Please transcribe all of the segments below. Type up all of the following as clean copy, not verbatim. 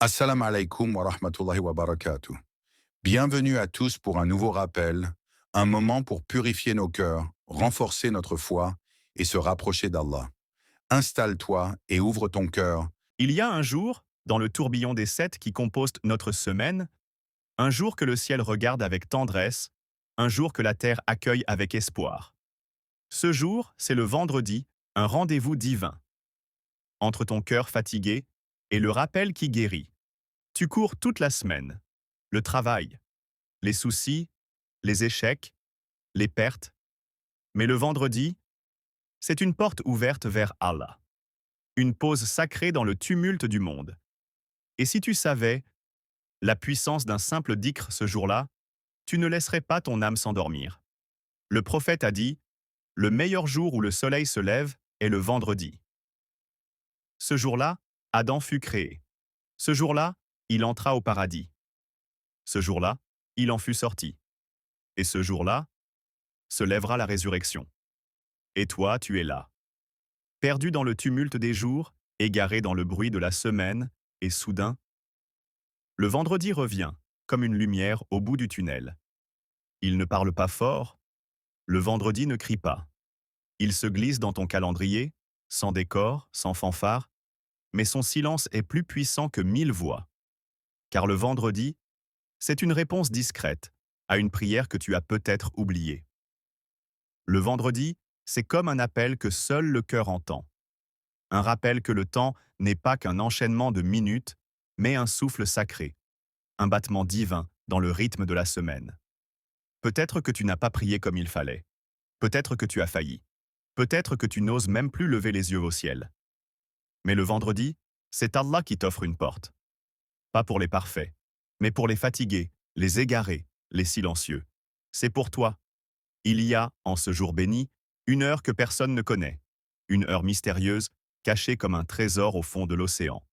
Assalamu alaikum wa rahmatullahi wa barakatuh. Bienvenue à tous pour un nouveau rappel, un moment pour purifier nos cœurs, renforcer notre foi et se rapprocher d'Allah. Installe-toi et ouvre ton cœur. Il y a un jour, dans le tourbillon des 7 qui composent notre semaine, un jour que le ciel regarde avec tendresse, un jour que la terre accueille avec espoir. Ce jour, c'est le vendredi, un rendez-vous divin. Entre ton cœur fatigué et le rappel qui guérit. Tu cours toute la semaine. Le travail, les soucis, les échecs, les pertes. Mais le vendredi, c'est une porte ouverte vers Allah. Une pause sacrée dans le tumulte du monde. Et si tu savais la puissance d'un simple dhikr ce jour-là, tu ne laisserais pas ton âme s'endormir. Le prophète a dit, le meilleur jour où le soleil se lève est le vendredi. Ce jour-là, Adam fut créé. Ce jour-là, il entra au paradis. Ce jour-là, il en fut sorti. Et ce jour-là, se lèvera la résurrection. Et toi, tu es là. Perdu dans le tumulte des jours, égaré dans le bruit de la semaine, et soudain, le vendredi revient, comme une lumière au bout du tunnel. Il ne parle pas fort, le vendredi ne crie pas. Il se glisse dans ton calendrier, sans décor, sans fanfare, mais son silence est plus puissant que 1000 voix. Car le vendredi, c'est une réponse discrète à une prière que tu as peut-être oubliée. Le vendredi, c'est comme un appel que seul le cœur entend. Un rappel que le temps n'est pas qu'un enchaînement de minutes, mais un souffle sacré, un battement divin dans le rythme de la semaine. Peut-être que tu n'as pas prié comme il fallait. Peut-être que tu as failli. Peut-être que tu n'oses même plus lever les yeux au ciel. Mais le vendredi, c'est Allah qui t'offre une porte. Pas pour les parfaits, mais pour les fatigués, les égarés, les silencieux. C'est pour toi. Il y a, en ce jour béni, une heure que personne ne connaît. Une heure mystérieuse, cachée comme un trésor au fond de l'océan.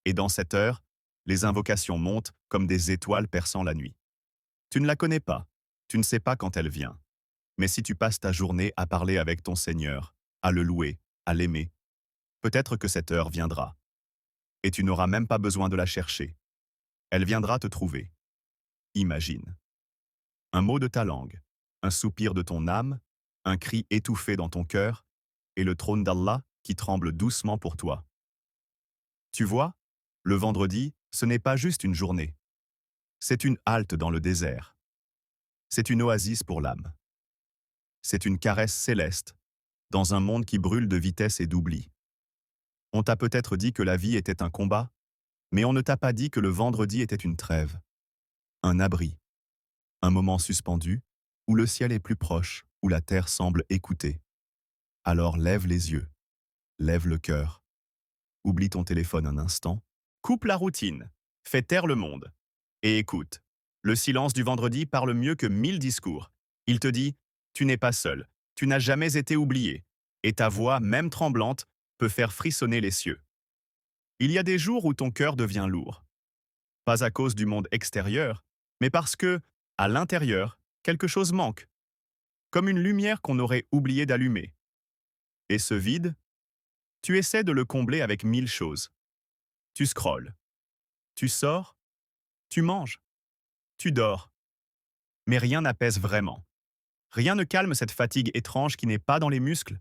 Et dans cette heure, les invocations montent comme des étoiles perçant la nuit. Tu ne la connais pas. Tu ne sais pas quand elle vient. Mais si tu passes ta journée à parler avec ton Seigneur, à le louer, à l'aimer, peut-être que cette heure viendra. Et tu n'auras même pas besoin de la chercher. Elle viendra te trouver. Imagine. Un mot de ta langue, un soupir de ton âme, un cri étouffé dans ton cœur, et le trône d'Allah qui tremble doucement pour toi. Tu vois, le vendredi, ce n'est pas juste une journée. C'est une halte dans le désert. C'est une oasis pour l'âme. C'est une caresse céleste, dans un monde qui brûle de vitesse et d'oubli. On t'a peut-être dit que la vie était un combat, mais on ne t'a pas dit que le vendredi était une trêve, un abri, un moment suspendu, où le ciel est plus proche, où la terre semble écouter. Alors lève les yeux, lève le cœur, oublie ton téléphone un instant, coupe la routine, fais taire le monde, et écoute. Le silence du vendredi parle mieux que 1000 discours. Il te dit, tu n'es pas seul, tu n'as jamais été oublié, et ta voix, même tremblante, peut faire frissonner les cieux. Il y a des jours où ton cœur devient lourd. Pas à cause du monde extérieur, mais parce que, à l'intérieur, quelque chose manque. Comme une lumière qu'on aurait oublié d'allumer. Et ce vide, tu essaies de le combler avec 1000 choses. Tu scrolles. Tu sors. Tu manges. Tu dors. Mais rien n'apaise vraiment. Rien ne calme cette fatigue étrange qui n'est pas dans les muscles,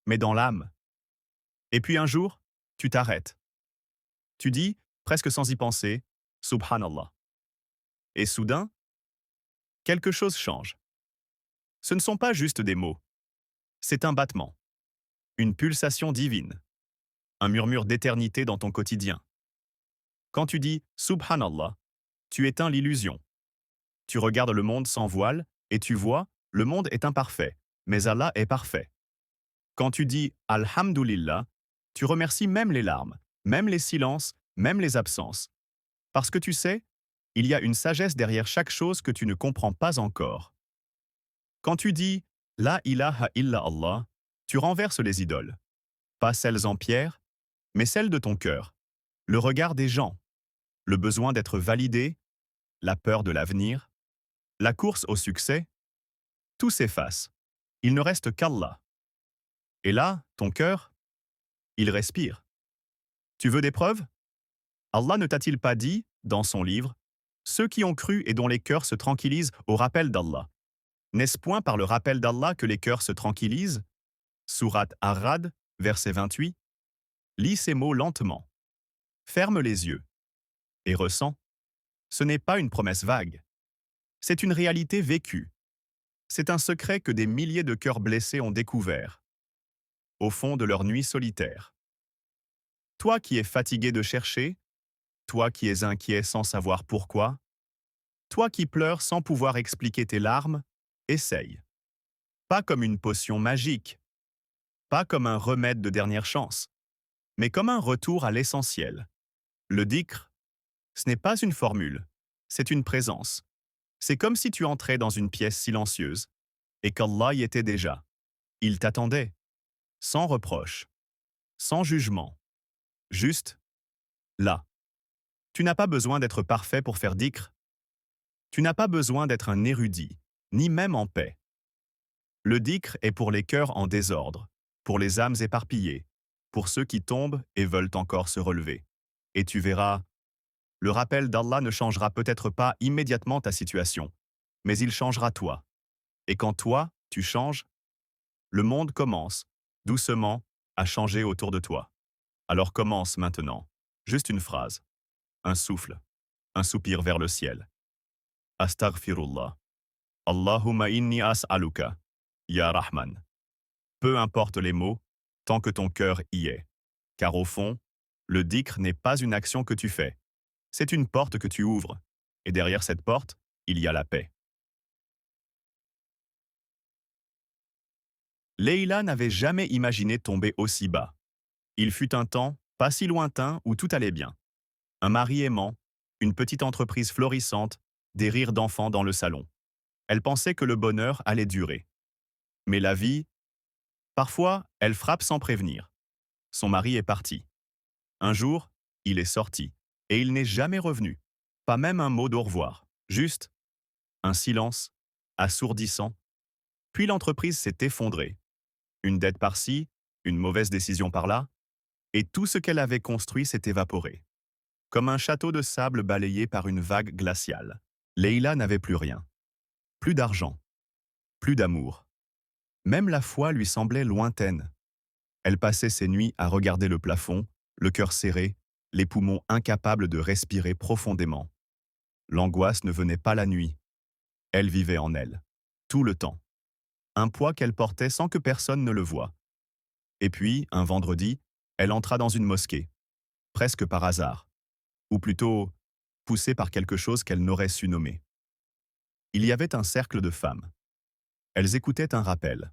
mais dans l'âme. Et puis un jour, tu t'arrêtes. Tu dis, presque sans y penser, Subhanallah. Et soudain, quelque chose change. Ce ne sont pas juste des mots. C'est un battement. Une pulsation divine. Un murmure d'éternité dans ton quotidien. Quand tu dis Subhanallah, tu éteins l'illusion. Tu regardes le monde sans voile et tu vois, le monde est imparfait, mais Allah est parfait. Quand tu dis Alhamdulillah, tu remercies même les larmes, même les silences, même les absences. Parce que tu sais, il y a une sagesse derrière chaque chose que tu ne comprends pas encore. Quand tu dis La ilaha illa Allah, tu renverses les idoles. Pas celles en pierre, mais celles de ton cœur. Le regard des gens, le besoin d'être validé, la peur de l'avenir, la course au succès, tout s'efface. Il ne reste qu'Allah. Et là, ton cœur, il respire. Tu veux des preuves? Allah ne t'a-t-il pas dit, dans son livre, ceux qui ont cru et dont les cœurs se tranquillisent au rappel d'Allah? N'est-ce point par le rappel d'Allah que les cœurs se tranquillisent? Sourate Ar-Ra'd, verset 28. Lis ces mots lentement. Ferme les yeux. Et ressens. Ce n'est pas une promesse vague. C'est une réalité vécue. C'est un secret que des milliers de cœurs blessés ont découvert, au fond de leur nuit solitaire. Toi qui es fatigué de chercher, toi qui es inquiet sans savoir pourquoi, toi qui pleures sans pouvoir expliquer tes larmes, essaye. Pas comme une potion magique, pas comme un remède de dernière chance, mais comme un retour à l'essentiel. Le dhikr, ce n'est pas une formule, c'est une présence. C'est comme si tu entrais dans une pièce silencieuse et qu'Allah y était déjà. Il t'attendait, sans reproche, sans jugement, juste là. Tu n'as pas besoin d'être parfait pour faire dhikr. Tu n'as pas besoin d'être un érudit, ni même en paix. Le dhikr est pour les cœurs en désordre, pour les âmes éparpillées, pour ceux qui tombent et veulent encore se relever. Et tu verras, le rappel d'Allah ne changera peut-être pas immédiatement ta situation, mais il changera toi. Et quand toi, tu changes, le monde commence, doucement, à changer autour de toi. Alors commence maintenant. Juste une phrase, un souffle, un soupir vers le ciel. Astaghfirullah. Allahumma inni as'aluka. Ya Rahman. Peu importe les mots, tant que ton cœur y est. Car au fond, le dhikr n'est pas une action que tu fais. C'est une porte que tu ouvres. Et derrière cette porte, il y a la paix. Leïla n'avait jamais imaginé tomber aussi bas. Il fut un temps, pas si lointain, où tout allait bien. Un mari aimant, une petite entreprise florissante, des rires d'enfants dans le salon. Elle pensait que le bonheur allait durer. Mais la vie, parfois, elle frappe sans prévenir. Son mari est parti. Un jour, il est sorti, et il n'est jamais revenu. Pas même un mot d'au revoir, juste un silence, assourdissant. Puis l'entreprise s'est effondrée. Une dette par-ci, une mauvaise décision par-là, et tout ce qu'elle avait construit s'est évaporé. Comme un château de sable balayé par une vague glaciale. Leïla n'avait plus rien. Plus d'argent. Plus d'amour. Même la foi lui semblait lointaine. Elle passait ses nuits à regarder le plafond, le cœur serré, les poumons incapables de respirer profondément. L'angoisse ne venait pas la nuit. Elle vivait en elle. Tout le temps. Un poids qu'elle portait sans que personne ne le voie. Et puis, un vendredi, elle entra dans une mosquée. Presque par hasard. Ou plutôt, poussée par quelque chose qu'elle n'aurait su nommer. Il y avait un cercle de femmes. Elles écoutaient un rappel.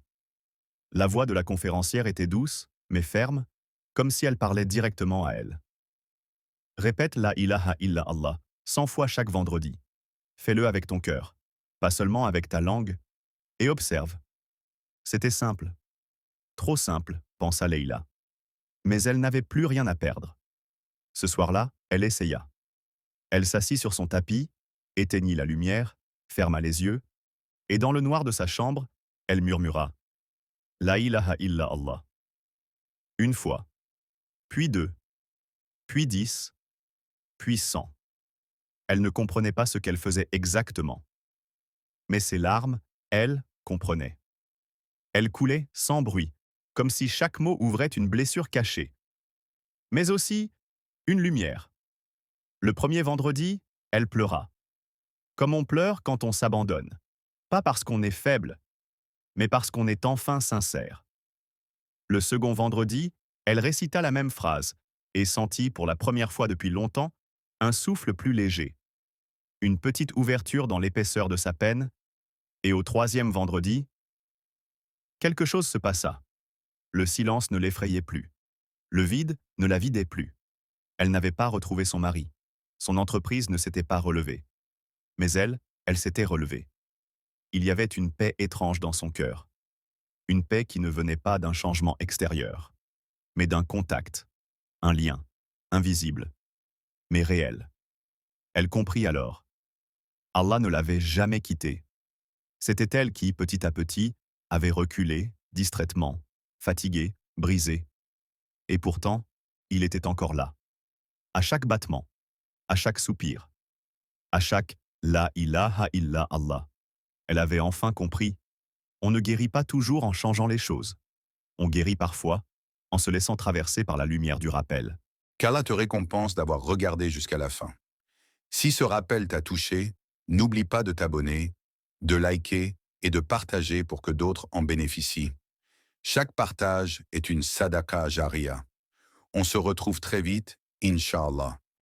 La voix de la conférencière était douce, mais ferme, comme si elle parlait directement à elle. Répète la ilaha illa Allah 100 fois chaque vendredi. Fais-le avec ton cœur, pas seulement avec ta langue, et observe. C'était simple. Trop simple, pensa Leïla. Mais elle n'avait plus rien à perdre. Ce soir-là, elle essaya. Elle s'assit sur son tapis, éteignit la lumière, ferma les yeux, et dans le noir de sa chambre, elle murmura « La ilaha illa Allah ». Une fois, puis deux, puis 10, puis 100. Elle ne comprenait pas ce qu'elle faisait exactement. Mais ses larmes, elle, comprenaient. Elles coulaient sans bruit, comme si chaque mot ouvrait une blessure cachée. Mais aussi une lumière. Le premier vendredi, elle pleura. Comme on pleure quand on s'abandonne. Pas parce qu'on est faible, mais parce qu'on est enfin sincère. Le second vendredi, elle récita la même phrase et sentit pour la première fois depuis longtemps un souffle plus léger. Une petite ouverture dans l'épaisseur de sa peine, et au troisième vendredi, quelque chose se passa. Le silence ne l'effrayait plus. Le vide ne la vidait plus. Elle n'avait pas retrouvé son mari. Son entreprise ne s'était pas relevée. Mais elle s'était relevée. Il y avait une paix étrange dans son cœur. Une paix qui ne venait pas d'un changement extérieur, mais d'un contact, un lien, invisible, mais réel. Elle comprit alors. Allah ne l'avait jamais quittée. C'était elle qui, petit à petit, avait reculé, distraitement, fatiguée, brisée. Et pourtant, il était encore là. À chaque battement, à chaque soupir, à chaque La ilaha illa Allah. Elle avait enfin compris. On ne guérit pas toujours en changeant les choses. On guérit parfois en se laissant traverser par la lumière du rappel. Qu'Allah te récompense d'avoir regardé jusqu'à la fin. Si ce rappel t'a touché, n'oublie pas de t'abonner, de liker et de partager pour que d'autres en bénéficient. Chaque partage est une sadaqa jariya. On se retrouve très vite, Inch'Allah.